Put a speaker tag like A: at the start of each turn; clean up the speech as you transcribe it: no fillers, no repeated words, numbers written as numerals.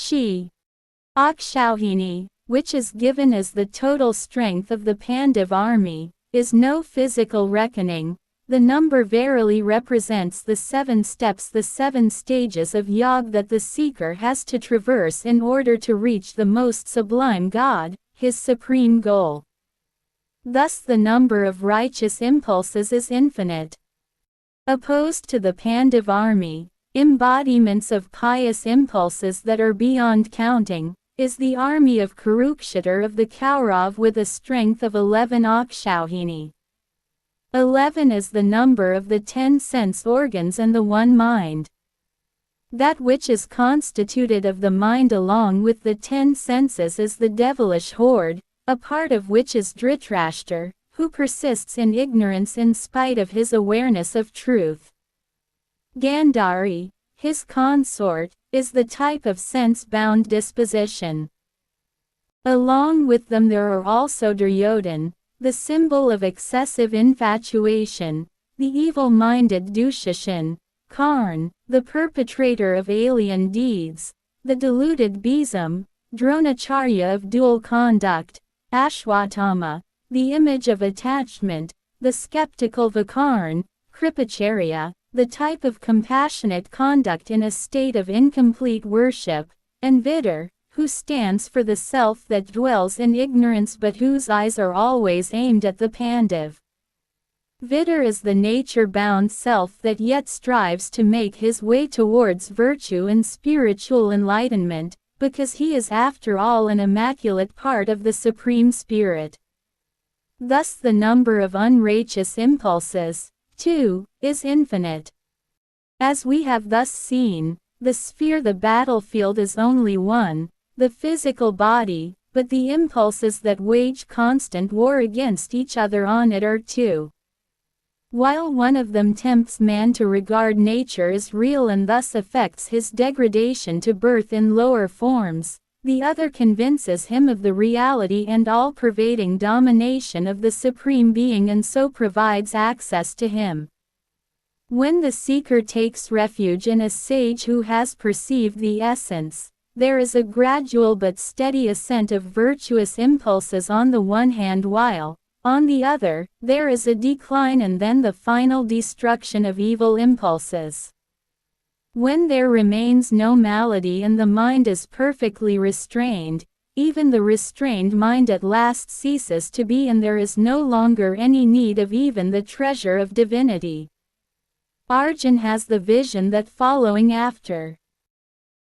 A: She Akshauhini, which is given as the total strength of the Pandav army, is no physical reckoning. The number verily represents the 7 steps, the 7 stages of yoga that the seeker has to traverse in order to reach the most sublime God, his supreme goal. Thus the number of righteous impulses is infinite. Opposed to the Pandav army, embodiments of pious impulses that are beyond counting, is the army of Kurukshetra of the Kaurav with a strength of 11 Akshauhini. 11 is the number of the 10 sense organs and the one mind. That which is constituted of the mind along with the 10 senses is the devilish horde, a part of which is Dhritarashtra, who persists in ignorance in spite of his awareness of truth. Gandhari, his consort, is the type of sense-bound disposition. Along with them there are also Duryodhan, the symbol of excessive infatuation, the evil-minded Dushashan, Karn, the perpetrator of alien deeds, the deluded Bhishma, Dronacharya of dual conduct, Ashwatthama, the image of attachment, the skeptical Vakarn, Kripacharya, the type of compassionate conduct in a state of incomplete worship, and Vidar, who stands for the self that dwells in ignorance but whose eyes are always aimed at the Pandav. Vidar is the nature-bound self that yet strives to make his way towards virtue and spiritual enlightenment, because he is after all an immaculate part of the Supreme Spirit. Thus the number of unrighteous impulses, too, is infinite. As we have thus seen, the sphere, the battlefield, is only one, the physical body, but the impulses that wage constant war against each other on it are 2. While one of them tempts man to regard nature as real and thus affects his degradation to birth in lower forms, the other convinces him of the reality and all-pervading domination of the Supreme Being and so provides access to him. When the seeker takes refuge in a sage who has perceived the essence, there is a gradual but steady ascent of virtuous impulses on the one hand while, on the other, there is a decline and then the final destruction of evil impulses. When there remains no malady and the mind is perfectly restrained, even the restrained mind at last ceases to be and there is no longer any need of even the treasure of divinity. Arjun has the vision that following after